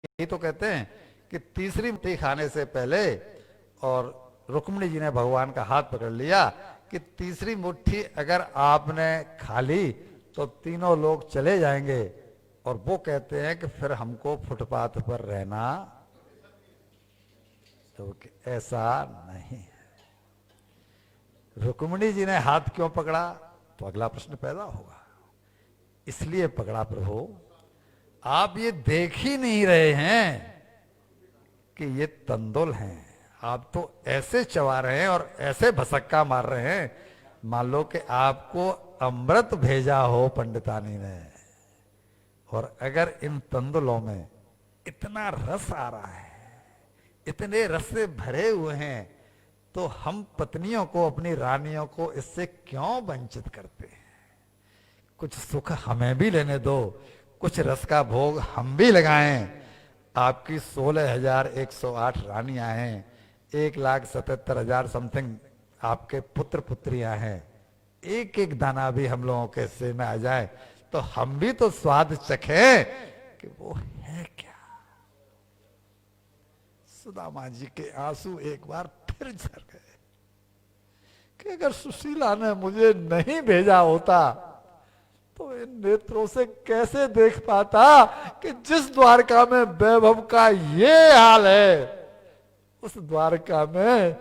यही तो कहते हैं कि तीसरी रोटी खाने से पहले, और रुक्मिणी जी ने भगवान का हाथ पकड़ लिया कि तीसरी मुट्ठी अगर आपने खा ली तो तीनों लोग चले जाएंगे, और वो कहते हैं कि फिर हमको फुटपाथ पर रहना, तो ऐसा नहीं है। रुक्मिणी जी ने हाथ क्यों पकड़ा, तो अगला प्रश्न पैदा होगा। इसलिए पकड़ा प्रभु, आप ये देख ही नहीं रहे हैं कि ये तंदुल हैं, आप तो ऐसे चबा रहे हैं और ऐसे भसक्का मार रहे हैं मान लो कि आपको अमृत भेजा हो पंडितानी ने। और अगर इन तंदुलों में इतना रस आ रहा है, इतने रस से भरे हुए हैं, तो हम पत्नियों को, अपनी रानियों को इससे क्यों वंचित करते हैं? कुछ सुख हमें भी लेने दो, कुछ रस का भोग हम भी लगाएं। आपकी 16,108 रानियां हैं, 1,77,000 समथिंग आपके पुत्र पुत्रियां हैं। एक एक दाना भी हम लोगों के हिस्से में आ जाए तो हम भी तो स्वाद चखें कि वो है क्या। सुदामा जी के आंसू एक बार फिर झर गए कि अगर सुशीला ने मुझे नहीं भेजा होता तो इन नेत्रों से कैसे देख पाता कि जिस द्वारका में वैभव का ये हाल है, उस द्वारका में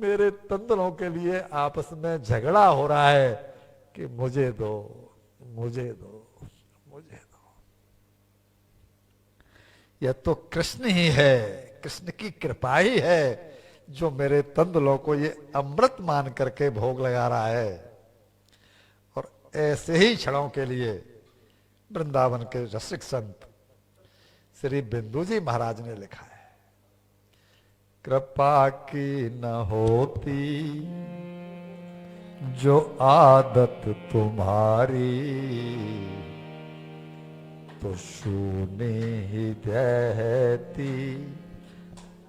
मेरे तंदुलों के लिए आपस में झगड़ा हो रहा है कि मुझे दो, मुझे दो, मुझे दो। यह तो कृष्ण ही है, कृष्ण की कृपा ही है जो मेरे तंदुलों को ये अमृत मान करके भोग लगा रहा है। और ऐसे ही क्षणों के लिए वृंदावन के रसिक संत श्री बिंदु जी महाराज ने लिखा है, कृपा की न होती जो आदत तुम्हारी, तो शून्य ही रहती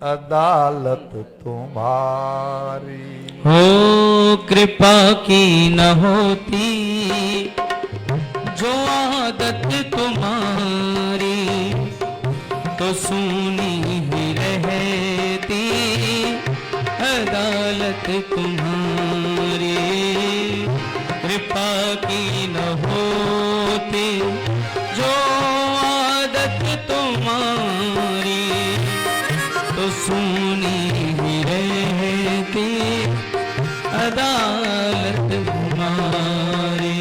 अदालत तुम्हारी। हो कृपा की न होती जो आदत तुम्हारी, तो सुनी ही रहती अदालत तुम्हारी। कृपा की न होती जो आदत तुम्हारी, तो सुनी ही रहती अदालत तुम्हारी।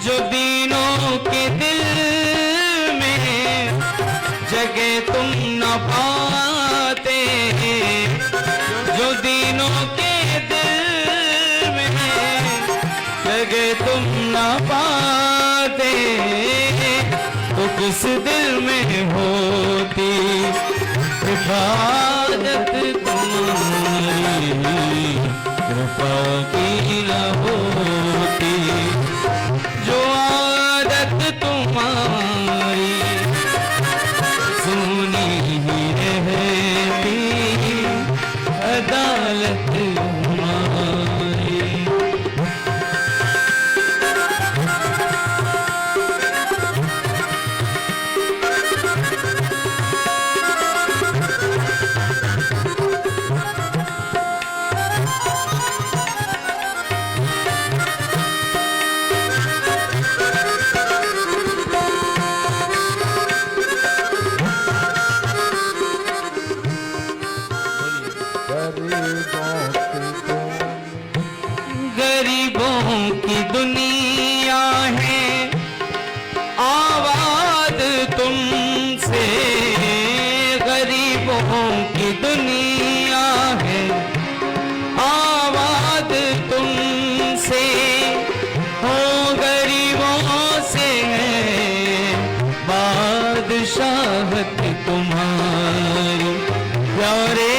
जो दीनों के दिल में जगह तुम न पाते, जो दीनों के दिल में जगह तुम न पाते, तो किस दिल में होती इबादत तुम्हारी। कृपा की न होती जो आदत तुम्हारी, सुनी ही रहती अदालत तुम्हारी। गरीबों की दुनिया है आबाद तुमसे, गरीबों की दुनिया है आबाद तुमसे। हो गरीबों से है बादशाहत तुम्हारी, प्यारे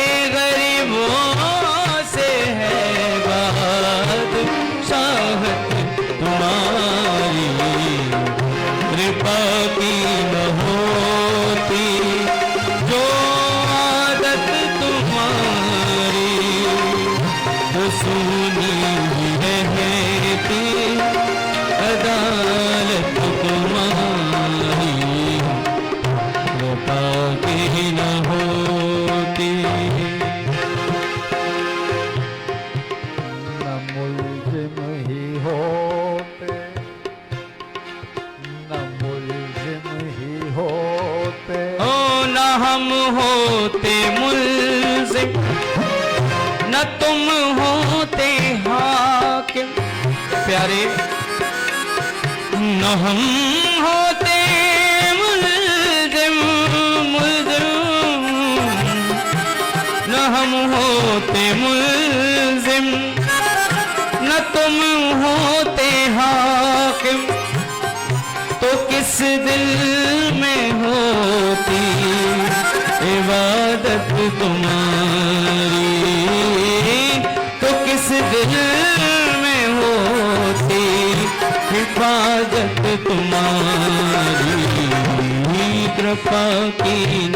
न होती। न मुलजिम ही होते, न मुलजिम ही होते, ओ न हम होते मुल्ज़िम, न तुम होते हाकिम। प्यारे, न हम होते मुल्ज़िम, मुल्ज़िम, न हम होते मुल्ज़िम, न तुम होते हाकिम, तो किस दिल में होती इबादत तुम्हारी, तो किस दिल में होती हिफाजत तुम्हारी। कृपा की न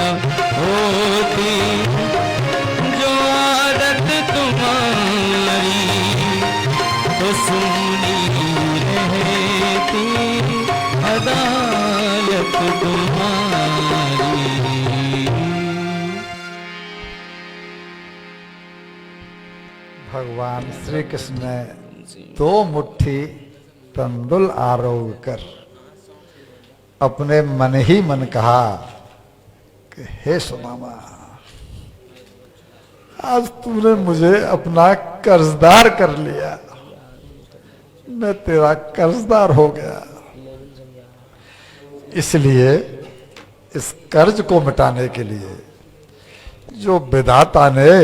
होती जो आदत तुम्हारी, तो सुनी रहती अदालत तुम्हारी। भगवान श्री कृष्ण ने दो मुट्ठी तंदुल आरोग कर अपने मन ही मन कहा कि हे सुदामा, आज तूने मुझे अपना कर्जदार कर लिया, मैं तेरा कर्जदार हो गया। इसलिए इस कर्ज को मिटाने के लिए जो विधाता ने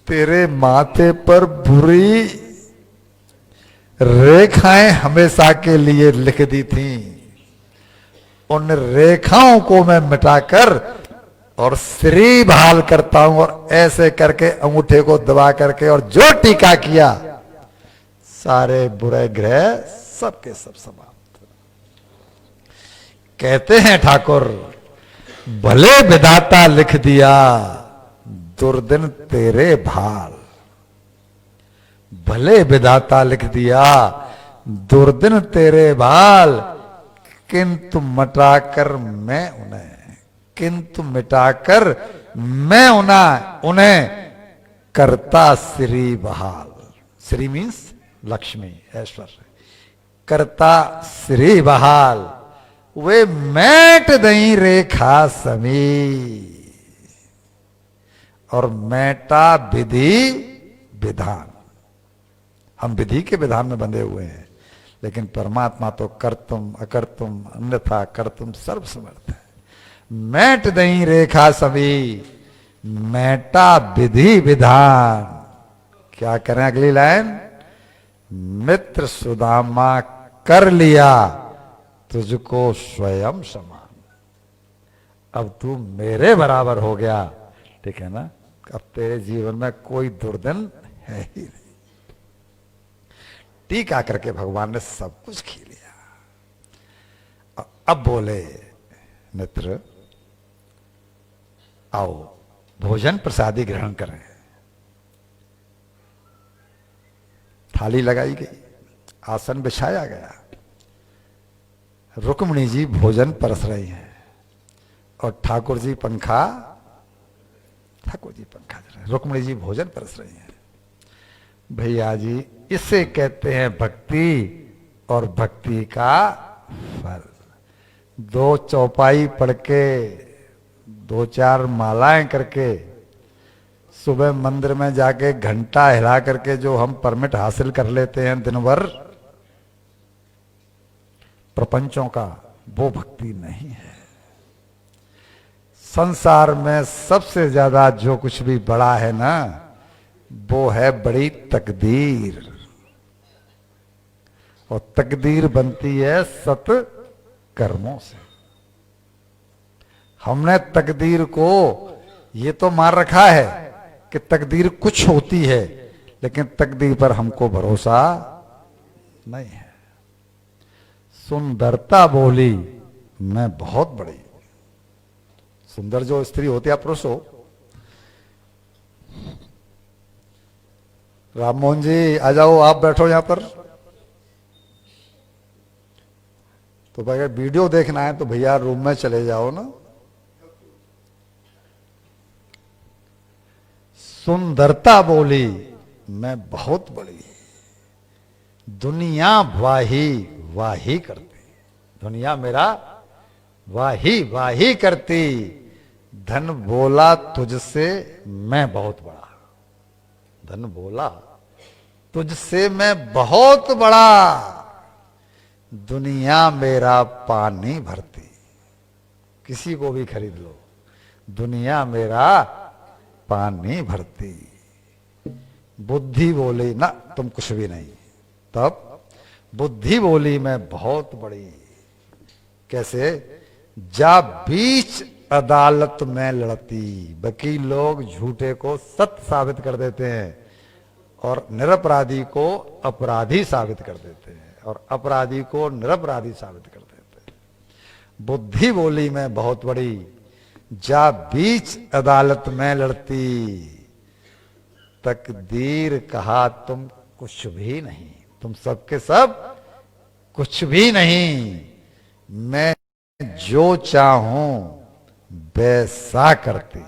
तेरे माथे पर बुरी रेखाएं हमेशा के लिए लिख दी थी, उन रेखाओं को मैं मिटाकर और श्री बहाल करता हूं, और ऐसे करके अंगूठे को दबा करके और जो टीका किया, सारे बुरे ग्रह सबके सब समाप्त। कहते हैं ठाकुर, भले विधाता लिख दिया दुर्दिन तेरे भाल, भले विधाता लिख दिया दुर्दिन तेरे भाल, किंतु मिटाकर मैं उन्हें, किंतु मिटाकर मैं उन्हें करता श्री बहाल। श्री मीन्स लक्ष्मी, ऐश्वर्य। करता श्री बहाल, वे मैट दई रेखा समी, और मैटा विधि विधान। हम विधि के विधान में बंधे हुए हैं, लेकिन परमात्मा तो कर्तुम अकर्तुम अन्यथा कर्तुम सर्वसमर्थ है। मैट दई रेखा सभी, मैटा विधि विधान। क्या करें अगली लाइन? मित्र सुदामा कर लिया तुझको स्वयं समान, अब तू मेरे बराबर हो गया, ठीक है ना? अब तेरे जीवन में कोई दुर्दिन है ही नहीं। टीका करके भगवान ने सब कुछ खी लिया। अब बोले, मित्र आओ भोजन प्रसादी ग्रहण करें। थाली लगाई गई, आसन बिछाया गया, रुक्मिणी जी भोजन परस रही हैं और ठाकुर जी पंखा रुक्मिणी जी भोजन परस रही हैं। भैया जी, इसे कहते हैं भक्ति, और भक्ति का फल। दो चौपाई पढ़ के, दो चार मालाएं करके, सुबह मंदिर में जाके घंटा हिला करके जो हम परमिट हासिल कर लेते हैं दिन भर प्रपंचों का, वो भक्ति नहीं है। संसार में सबसे ज्यादा जो कुछ भी बड़ा है ना, वो है बड़ी तकदीर, और तकदीर बनती है सत कर्मों से। हमने तकदीर को ये तो मार रखा है कि तकदीर कुछ होती है, लेकिन तकदीर पर हमको भरोसा नहीं है। सुंदरता बोली मैं बहुत बड़ी, सुंदर जो स्त्री होती है, पुरुष हो। राम मोहन जी आ जाओ, आप बैठो यहां पर। तो अगर वीडियो देखना है तो भैया रूम में चले जाओ ना, सुंदरता बोली मैं बहुत बड़ी, दुनिया वाही वाही करती, दुनिया मेरा वाही वाही करती, धन बोला तुझसे मैं बहुत बड़ा, धन बोला तुझसे मैं बहुत बड़ा, दुनिया मेरा पानी भरती, किसी को भी खरीद लो, दुनिया मेरा पानी भरती। बुद्धि बोली ना तुम कुछ भी नहीं, तब बुद्धि बोली मैं बहुत बड़ी, कैसे, जा बीच अदालत में लड़ती, वकील लोग झूठे को सत्य साबित कर देते हैं और निरपराधी को अपराधी साबित कर देते हैं और अपराधी को निरपराधी साबित कर देते हैं। बुद्धि बोली मैं बहुत बड़ी, जा बीच अदालत में लड़ती, तकदीर कहा तुम कुछ भी नहीं, तुम सबके सब कुछ भी नहीं, मैं जो चाहूं वैसा करती।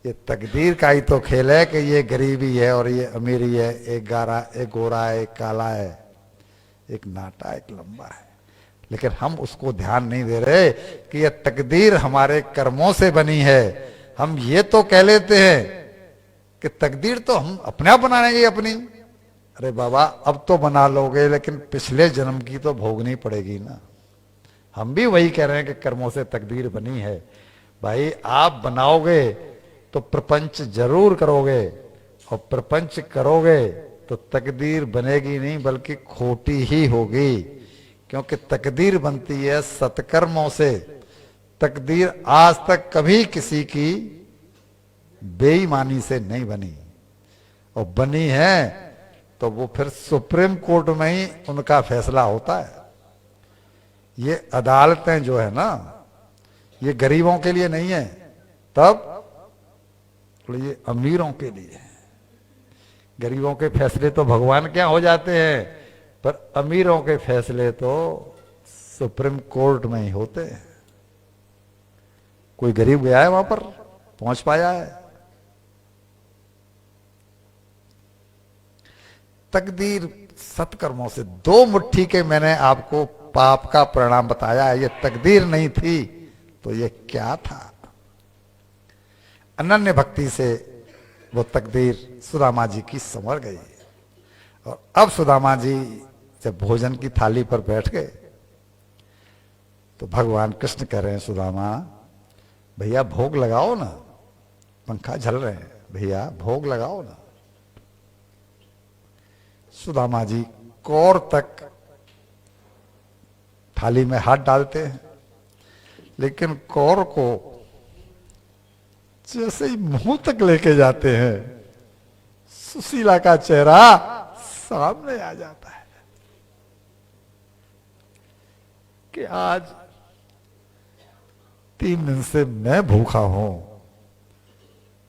ये तकदीर का ही तो खेल है कि ये गरीबी है और ये अमीरी है, एक गोरा है, एक काला है, एक नाटा एक लंबा है, लेकिन हम उसको ध्यान नहीं दे रहे कि ये तकदीर हमारे कर्मों से बनी है। हम ये तो कह लेते हैं कि तकदीर तो हम अपने आप बना लेंगे अपनी, अरे बाबा अब तो बना लोगे लेकिन पिछले जन्म की तो भोगनी पड़ेगी ना। हम भी वही कह रहे हैं कि कर्मों से तकदीर बनी है। भाई आप बनाओगे तो प्रपंच जरूर करोगे और प्रपंच करोगे तो तकदीर बनेगी नहीं बल्कि खोटी ही होगी, क्योंकि तकदीर बनती है सत्कर्मों से। तकदीर आज तक कभी किसी की बेईमानी से नहीं बनी, और बनी है तो वो फिर सुप्रीम कोर्ट में ही उनका फैसला होता है। ये अदालतें जो है ना, ये गरीबों के लिए नहीं है, तब तो ये अमीरों के लिए है। गरीबों के फैसले तो भगवान क्या हो जाते हैं, पर अमीरों के फैसले तो सुप्रीम कोर्ट में ही होते हैं। कोई गरीब गया है वहां पर, पहुंच पाया है? तकदीर सत्कर्मों से, दो मुट्ठी के मैंने आपको पाप का परिणाम बताया है। ये तकदीर नहीं थी तो ये क्या था? अनन्य भक्ति से वो तकदीर सुदामा जी की संवर गई। और अब सुदामा जी जब भोजन की थाली पर बैठ गए तो भगवान कृष्ण कह रहे हैं, सुदामा भैया भोग लगाओ ना, पंखा झल रहे हैं, भैया भोग लगाओ ना। सुदामा जी कौर तक थाली में हाथ डालते हैं, लेकिन कौर को जैसे ही मुंह तक लेके जाते हैं, सुशीला का चेहरा सामने आ जाता है कि आज 3 दिन से मैं भूखा हूं,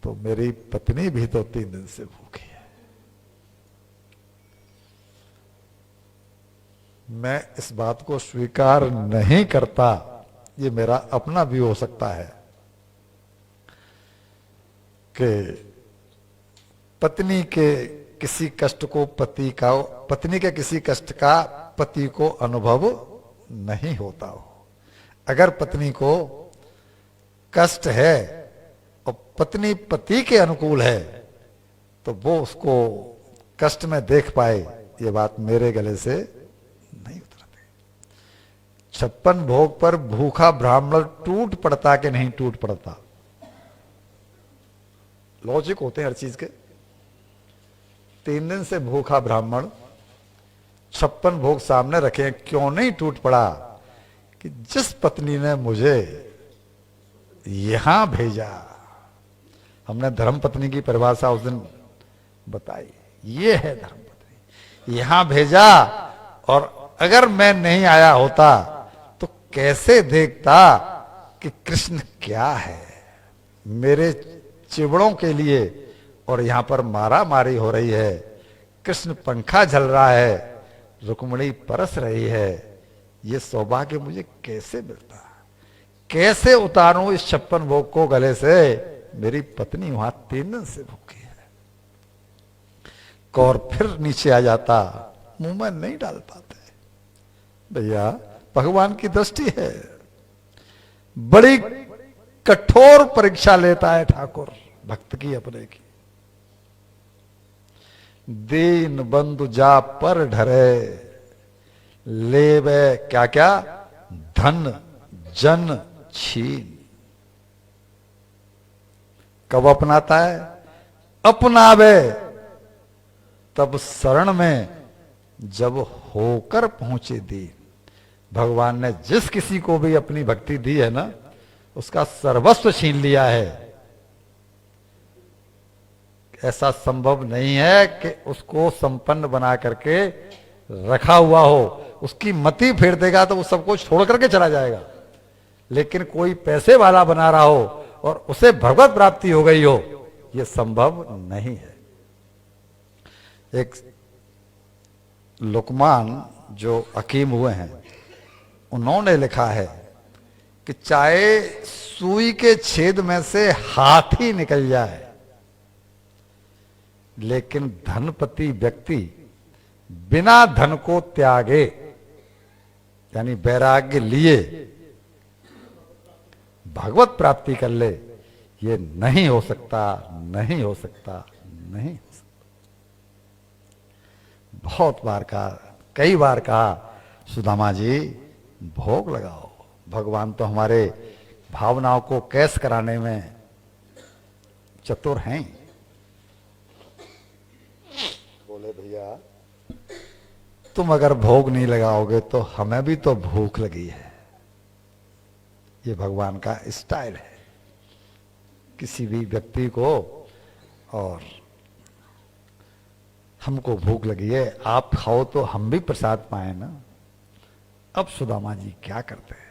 तो मेरी पत्नी भी तो 3 दिन से भूखी है। मैं इस बात को स्वीकार नहीं करता, ये मेरा अपना भी हो सकता है कि पत्नी के किसी कष्ट को पत्नी के किसी कष्ट का पति को अनुभव नहीं होता हो। अगर पत्नी को कष्ट है और पत्नी पति के अनुकूल है तो वो उसको कष्ट में देख पाए, ये बात मेरे गले से नहीं उतरती। 56 भोग पर भूखा ब्राह्मण टूट पड़ता कि नहीं टूट पड़ता? लॉजिक होते हैं हर चीज के। 3 दिन से भूखा ब्राह्मण 56 भोग सामने रखे, क्यों नहीं टूट पड़ा? कि जिस पत्नी ने मुझे यहां भेजा, हमने धर्म पत्नी की परिभाषा उस दिन बताई, ये है धर्म पत्नी, यहां भेजा, और अगर मैं नहीं आया होता तो कैसे देखता कि कृष्ण क्या है। मेरे चिवड़ों के लिए और यहां पर मारा मारी हो रही है, कृष्ण पंखा झल रहा है, रुक्मिणी परस रही है, ये सौभाग्य मुझे कैसे मिलता? कैसे उतारूं इस 56 भोग को गले से मेरी पत्नी वहां 3 दिन से भूखी है। कौर फिर नीचे आ जाता, मुंह में नहीं डाल पाते। भैया भगवान की दृष्टि है, बड़ी कठोर परीक्षा लेता है ठाकुर भक्त की अपने की। दीन बंधु जा पर ढरे, लेवे क्या क्या धन जन छीन। कब अपनाता है? अपनावे तब शरण में, जब होकर पहुंचे दीन। भगवान ने जिस किसी को भी अपनी भक्ति दी है ना, उसका सर्वस्व छीन लिया है। ऐसा संभव नहीं है कि उसको संपन्न बना करके रखा हुआ हो। उसकी मति फेर देगा तो वो सब कुछ छोड़ करके चला जाएगा। लेकिन कोई पैसे वाला बना रहा हो और उसे भगवत प्राप्ति हो गई हो, यह संभव नहीं है। एक लुकमान जो हकीम हुए हैं, उन्होंने लिखा है कि चाहे सुई के छेद में से हाथ ही निकल जाए, लेकिन धनपति व्यक्ति बिना धन को त्यागे, यानी वैराग्य लिए भगवत प्राप्ति कर ले, ये नहीं हो सकता, नहीं हो सकता, नहीं हो सकता। बहुत बार कहा, कई बार कहा, सुदामा जी भोग लगाओ। भगवान तो हमारे भावनाओं को कैश कराने में चतुर हैं। बोले भैया तुम अगर भोग नहीं लगाओगे तो हमें भी तो भूख लगी है। ये भगवान का स्टाइल है। किसी भी व्यक्ति को और हमको भूख लगी है, आप खाओ तो हम भी प्रसाद पाए ना। अब सुदामा जी क्या करते हैं?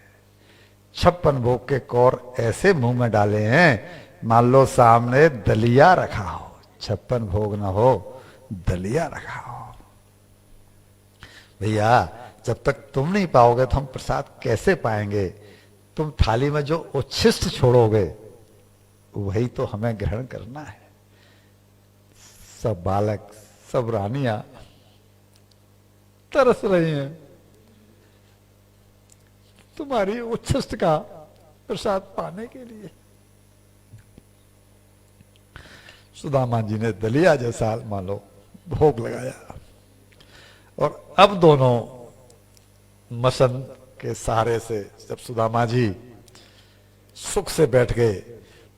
56 भोग के कौर ऐसे मुंह में डाले हैं, मान लो सामने दलिया रखा हो। 56 भोग ना हो, दलिया रखा हो। भैया जब तक तुम नहीं पाओगे तो हम प्रसाद कैसे पाएंगे? तुम थाली में जो उच्छिष्ट छोड़ोगे वही तो हमें ग्रहण करना है। सब बालक, सब रानियां तरस रही हैं तुम्हारी उच्छिष्ट का प्रसाद पाने के लिए। सुदामा जी ने दलिया जैसा मान लो भोग लगाया, और अब दोनों मसन के सहारे से जब सुदामा जी सुख से बैठ गए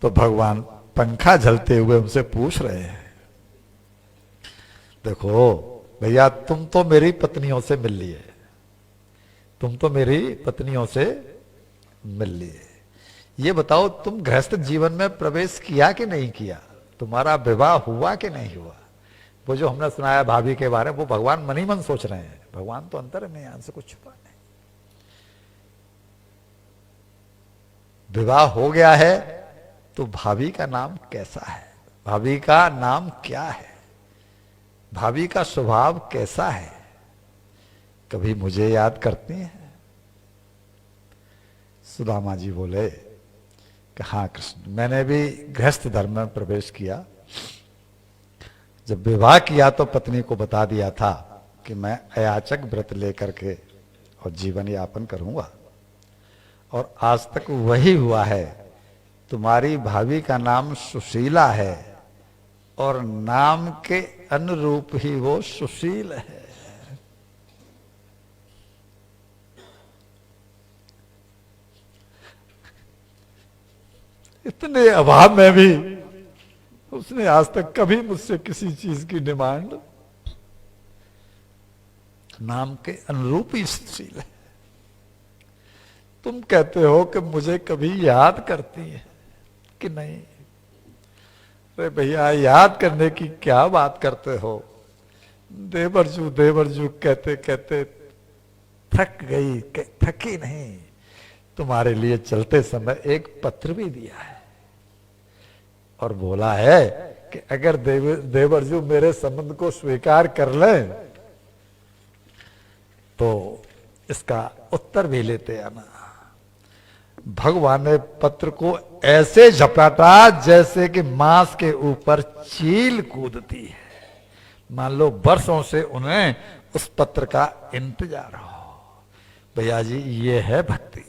तो भगवान पंखा झलते हुए उनसे पूछ रहे हैं, देखो भैया तुम तो मेरी पत्नियों से मिल लिए, तुम तो मेरी पत्नियों से मिल लिए। ये बताओ तुम गृहस्थ जीवन में प्रवेश किया कि नहीं किया? तुम्हारा विवाह हुआ कि नहीं हुआ? वो जो हमने सुनाया भाभी के बारे में, वो भगवान मन ही मन सोच रहे हैं। भगवान तो अंतर में, यहां से कुछ छुपा नहीं। विवाह हो गया है तो भाभी का नाम कैसा है? भाभी का नाम क्या है? भाभी का स्वभाव कैसा है? कभी मुझे याद करती हैं? सुदामा जी बोले कि हाँ कृष्ण, मैंने भी गृहस्थ धर्म में प्रवेश किया। जब विवाह किया तो पत्नी को बता दिया था कि मैं अयाचक व्रत लेकर के और जीवन यापन करूंगा, और आज तक वही हुआ है। तुम्हारी भाभी का नाम सुशीला है और नाम के अनुरूप ही वो सुशील है। इतने अभाव में भी उसने आज तक कभी मुझसे किसी चीज की डिमांड, नाम के अनुरूप ही सुशील है। तुम कहते हो कि मुझे कभी याद करती है कि नहीं? अरे भैया याद करने की क्या बात करते हो? देवरजू देवरजू कहते कहते थक गई, थकी नहीं। तुम्हारे लिए चलते समय एक पत्र भी दिया है और बोला है कि अगर देवरजू मेरे संबंध को स्वीकार कर ले तो इसका उत्तर भी लेते आना। भगवान ने पत्र को ऐसे झपटा जैसे कि मांस के ऊपर चील कूदती है। मान लो वर्षों से उन्हें उस पत्र का इंतजार हो। भैया जी, ये है भक्ति।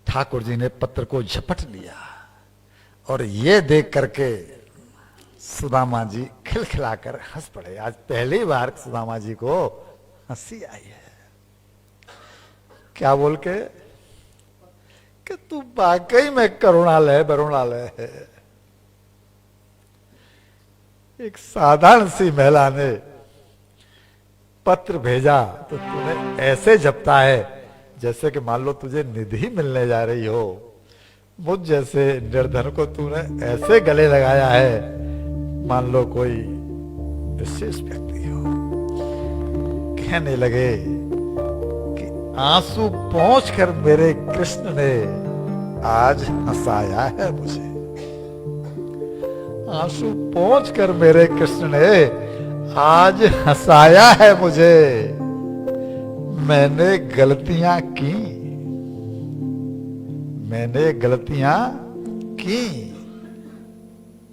ठाकुर जी ने पत्र को झपट लिया और ये देख करके सुदामा जी खिलखिलाकर हंस पड़े। आज पहली बार सुदामा जी को हंसी आई है। क्या बोल के कि तू वाकई में करुणालय वरुणालय है। एक साधारण सी महिला ने पत्र भेजा तो तूने ऐसे झपटा है जैसे कि मान लो तुझे निधि मिलने जा रही हो। मुझ जैसे निर्धन को तूने ऐसे गले लगाया है मान लो कोई विशेष व्यक्ति हो। कहने लगे कि आंसू पहुंच कर मेरे कृष्ण ने आज हंसाया है मुझे। आंसू पहुंच कर मेरे कृष्ण ने आज हंसाया है मुझे। मैंने गलतियां की, मैंने गलतियां की,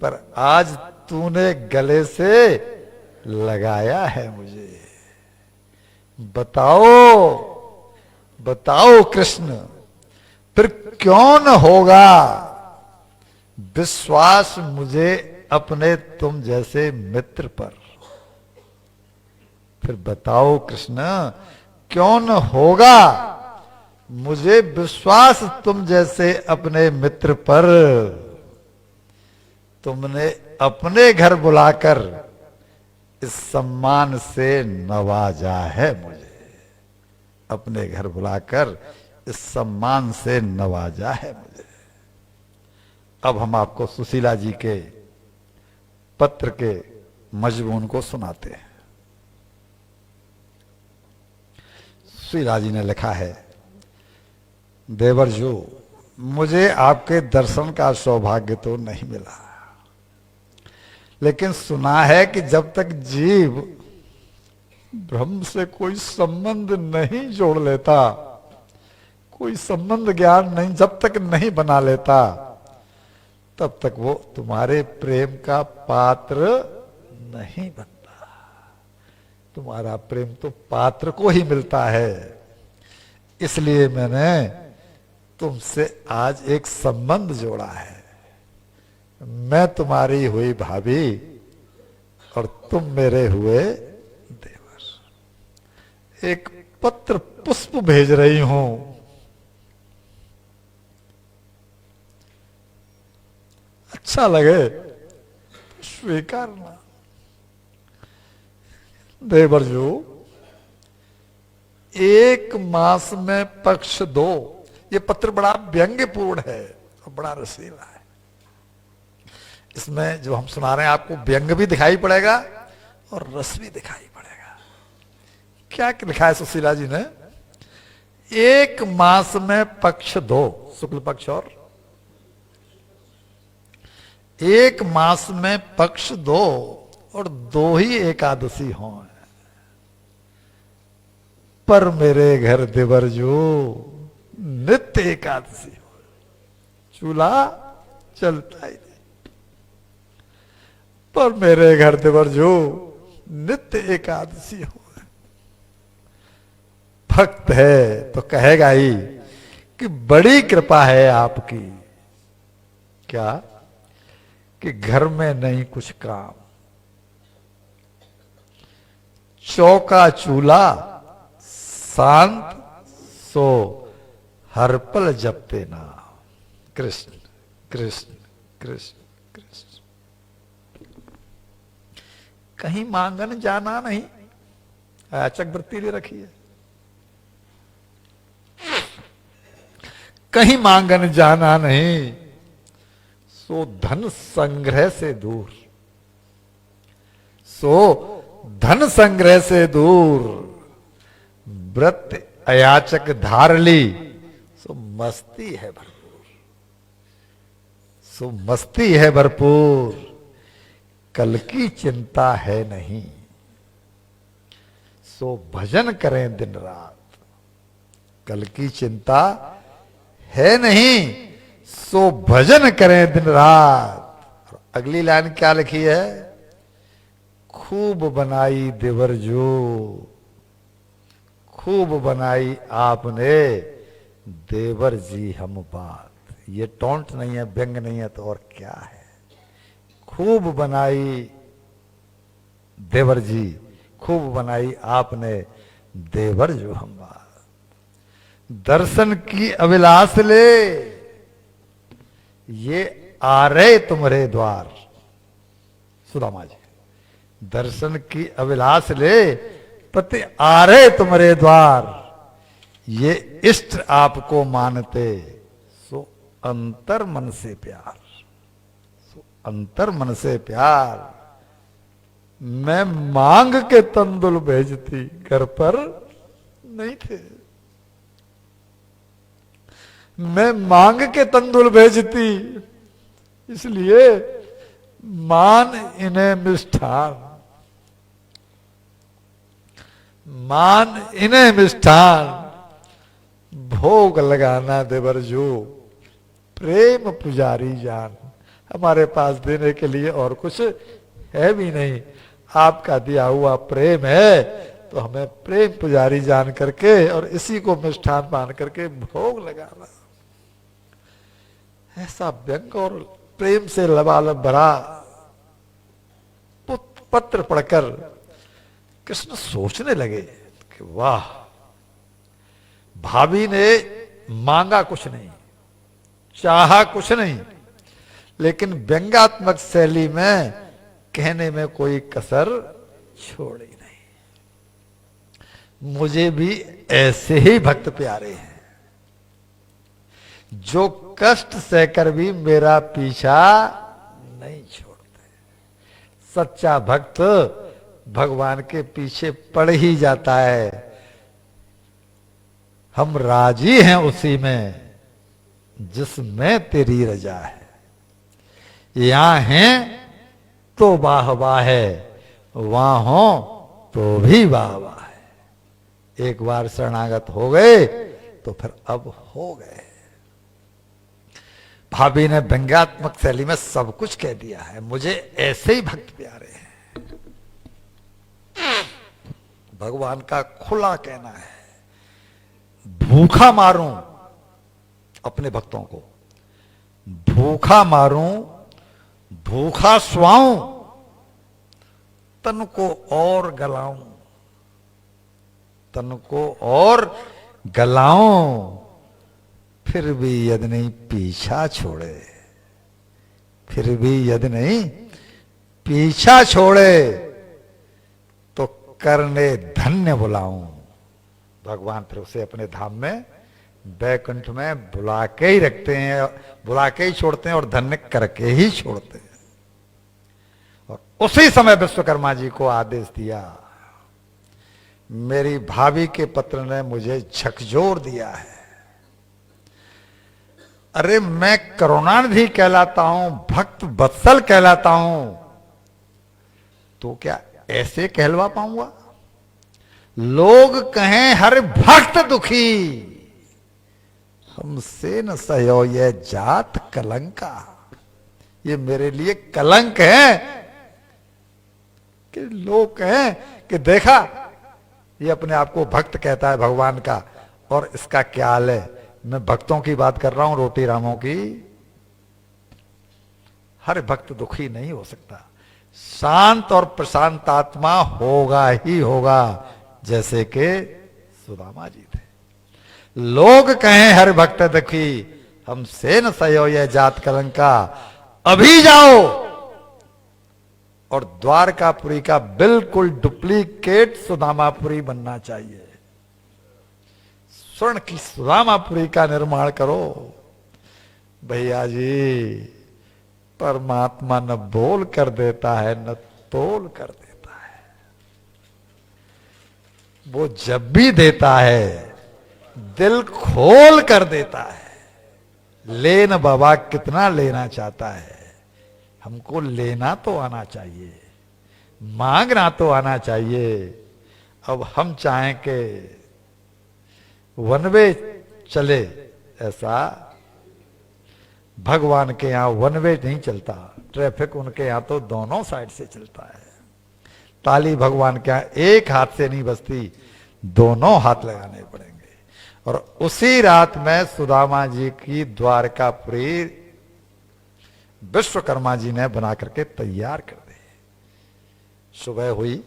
पर आज तूने गले से लगाया है मुझे। बताओ बताओ कृष्ण, फिर क्यों न होगा विश्वास मुझे अपने तुम जैसे मित्र पर। फिर बताओ कृष्ण, क्यों न होगा मुझे विश्वास तुम जैसे अपने मित्र पर। तुमने अपने घर बुलाकर इस सम्मान से नवाजा है मुझे। अपने घर बुलाकर इस सम्मान से नवाजा है मुझे। अब हम आपको सुशीला जी के पत्र के मजमून को सुनाते हैं। सुशीला जी ने लिखा है, देवर जो मुझे आपके दर्शन का सौभाग्य तो नहीं मिला, लेकिन सुना है कि जब तक जीव ब्रह्म से कोई संबंध नहीं जोड़ लेता, कोई संबंध ज्ञान नहीं जब तक नहीं बना लेता, तब तक वो तुम्हारे प्रेम का पात्र नहीं बनता। तुम्हारा प्रेम तो पात्र को ही मिलता है। इसलिए मैंने तुमसे आज एक संबंध जोड़ा है। मैं तुम्हारी हुई भाभी और तुम मेरे हुए देवर। एक पत्र पुष्प भेज रही हूं, अच्छा लगे तो स्वीकारना। देवर जो एक मास में पक्ष दो। ये पत्र बड़ा व्यंग्यपूर्ण है और बड़ा रसीला है। इसमें जो हम सुना रहे हैं आपको व्यंग भी दिखाई पड़ेगा और रस भी दिखाई पड़ेगा। क्या लिखा है सुशीला जी ने? एक मास में पक्ष दो, शुक्ल पक्ष, और एक मास में पक्ष दो और दो ही एकादशी हो। पर मेरे घर देवर जो नित्य एकादशी हो, चूल्हा चलता ही नहीं। पर मेरे घर देवर जो नित्य एकादशी हो। भक्त है तो कहेगा ही कि बड़ी कृपा है आपकी। क्या? कि घर में नहीं कुछ काम, चौका चूल्हा शांत सो हर पल जपते नाम। कृष्ण कृष्ण कृष्ण कृष्ण। कहीं मांगन जाना नहीं, याचक वृत्ति ले रखी है। कहीं मांगन जाना नहीं, सो धन संग्रह से दूर, सो धन संग्रह से दूर। व्रत अयाचक धार ली, सो मस्ती है भरपूर, सो मस्ती है भरपूर। कल की चिंता है नहीं, सो भजन करें दिन रात। कल की चिंता है नहीं, सो भजन करें दिन रात। और अगली लाइन क्या लिखी है? खूब बनाई देवर जो, खूब बनाई आपने देवर जी हम बात। ये टोंट नहीं है, व्यंग नहीं है, तो और क्या है? खूब बनाई देवर जी, खूब बनाई आपने देवर जो हम बात। दर्शन की अभिलाष ले, ये आ रहे तुम्हारे द्वार। सुदामा जी, दर्शन की अभिलाष ले, पति आ रहे तुम्हारे द्वार। ये इष्ट आपको मानते, सो अंतर मन से प्यार, सो अंतर मन से प्यार। मैं मांग के तंदुल भेजती, घर पर नहीं थे। मैं मांग के तंदुल भेजती, इसलिए मान इन्हें मिष्ठान, मान इन्हें मिष्ठान। भोग लगाना देवर जो, प्रेम पुजारी जान। हमारे पास देने के लिए और कुछ है भी नहीं, आपका दिया हुआ प्रेम है, तो हमें प्रेम पुजारी जान करके और इसी को मिष्ठान मान करके भोग लगाना। ऐसा व्यंग और प्रेम से लबालब भरा पत्र पढ़कर कृष्ण सोचने लगे कि वाह, भाभी ने मांगा कुछ नहीं, चाहा कुछ नहीं, लेकिन व्यंग्यात्मक शैली में कहने में कोई कसर छोड़ी नहीं। मुझे भी ऐसे ही भक्त प्यारे हैं, जो कष्ट सहकर भी मेरा पीछा नहीं छोड़ते। सच्चा भक्त भगवान के पीछे पड़ ही जाता है। हम राजी हैं उसी में जिसमें तेरी रजा है। यहां हैं तो वाह वाह है, वहां हो तो भी वाह वाह है। एक बार शरणागत हो गए तो फिर अब हो गए। भाभी ने व्यंग्यात्मक शैली में सब कुछ कह दिया है। मुझे ऐसे ही भक्त प्यारे हैं। भगवान का खुला कहना है, भूखा मारूं अपने भक्तों को, भूखा मारूं, भूखा सुआऊं, तन को और गलाऊं, तन को और गलाऊं, फिर भी यदि नहीं पीछा छोड़े, फिर भी यदि नहीं पीछा छोड़े, तो करने धन्य बुलाऊं। भगवान फिर उसे अपने धाम में बैकुंठ में बुला के ही रखते हैं, बुला के ही छोड़ते हैं और धन्य करके ही छोड़ते हैं। और उसी समय विश्वकर्मा जी को आदेश दिया, मेरी भाभी के पत्र ने मुझे झकझोर दिया है। अरे मैं करुणानिधि कहलाता हूं, भक्त वत्सल कहलाता हूं, तो क्या ऐसे कहलवा पाऊंगा? लोग कहें हर भक्त दुखी, हमसे न सहो ये जात कलंका। ये मेरे लिए कलंक है कि लोग कहें कि देखा, ये अपने आप को भक्त कहता है भगवान का, और इसका क्या हाल है। मैं भक्तों की बात कर रहा हूं, रोटी रामों की। हर भक्त दुखी नहीं हो सकता, शांत और प्रशांत आत्मा होगा ही होगा, जैसे कि सुदामा जी थे। लोग कहें हर भक्त दुखी, हमसे न सहो यह जात कलंका। अभी जाओ और द्वारकापुरी का बिल्कुल डुप्लीकेट सुदामापुरी बनना चाहिए। स्वर्ण की सुदामापुरी का निर्माण करो। भैया जी, परमात्मा न बोल कर देता है न तोल कर देता है। वो जब भी देता है दिल खोल कर देता है। लेन बाबा कितना लेना चाहता है, हमको लेना तो आना चाहिए, मांगना तो आना चाहिए। अब हम चाहें कि वन वे चले, ऐसा भगवान के यहां वन वे नहीं चलता, ट्रैफिक उनके यहां तो दोनों साइड से चलता है। ताली भगवान के यहां एक हाथ से नहीं बजती, दोनों हाथ लगाने पड़ेंगे। और उसी रात में सुदामा जी की द्वारकापुरी विश्वकर्मा जी ने बना करके तैयार कर दी। सुबह हुई,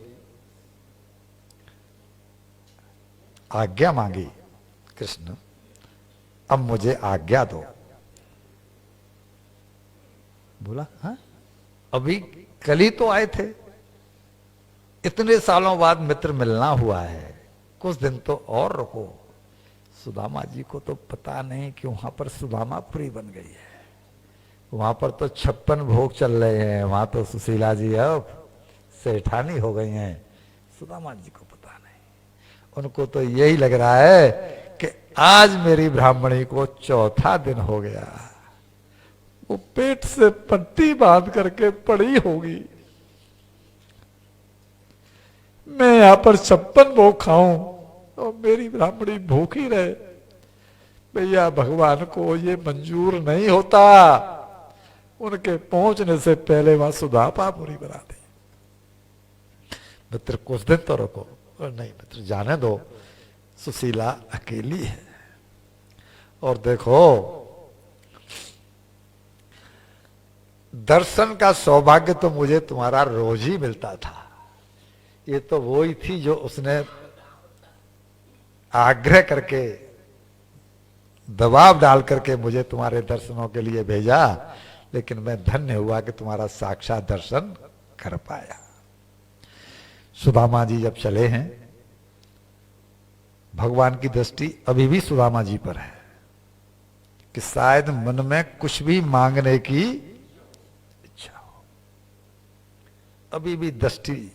आज्ञा मांगी, कृष्ण अब मुझे आज्ञा दो। बोला हाँ, अभी कल ही तो आए थे, इतने सालों बाद मित्र मिलना हुआ है, कुछ दिन तो और रुको। सुदामा जी को तो पता नहीं कि वहां पर सुदामापुरी बन गई है, वहां पर तो 56 भोग चल रहे हैं, वहां तो सुशीला जी अब सेठानी हो गई हैं। सुदामा जी को पता नहीं, उनको तो यही लग रहा है कि आज मेरी ब्राह्मणी को चौथा दिन हो गया, वो पेट से पट्टी बांध करके पड़ी होगी, मैं यहां पर 56 भोग खाऊं और मेरी ब्राह्मणी भूखी रहे। भैया भगवान को ये मंजूर नहीं होता, उनके पहुंचने से पहले वहां सुदामापुरी बना दी। मित्र कुछ दिन तो रुको, और नहीं मित्र जाने दो, सुशीला अकेली है। और देखो दर्शन का सौभाग्य तो मुझे तुम्हारा रोज ही मिलता था, ये तो वो ही थी जो उसने आग्रह करके दबाव डाल करके मुझे तुम्हारे दर्शनों के लिए भेजा, लेकिन मैं धन्य हुआ कि तुम्हारा साक्षात दर्शन कर पाया। सुदामा जी जब चले हैं, भगवान की दृष्टि अभी भी सुदामा जी पर है कि शायद मन में कुछ भी मांगने की इच्छा हो। अभी भी दृष्टि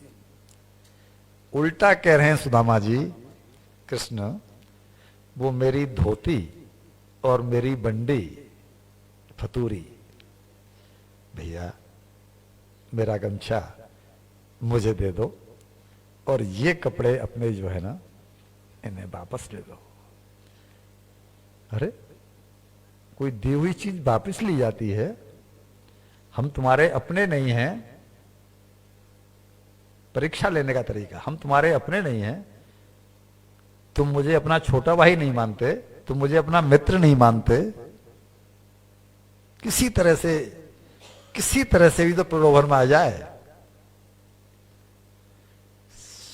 उल्टा कह रहे हैं सुदामा जी, कृष्ण वो मेरी धोती और मेरी बंडी फतूरी, भैया मेरा गमछा मुझे दे दो और ये कपड़े अपने जो है ना इन्हें वापस ले दो। अरे कोई दी हुई चीज वापस ली जाती है? हम तुम्हारे अपने नहीं हैं, परीक्षा लेने का तरीका, हम तुम्हारे अपने नहीं हैं, तुम मुझे अपना छोटा भाई नहीं मानते, तुम मुझे अपना मित्र नहीं मानते, किसी तरह से भी तो प्रलोभन में आ जाए।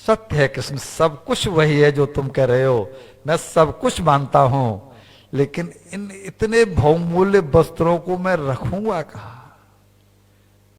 सत्य है कृष्ण, सब कुछ वही है जो तुम कह रहे हो, मैं सब कुछ मानता हूं, लेकिन इन इतने बहुमूल्य वस्त्रों को मैं रखूंगा कहां?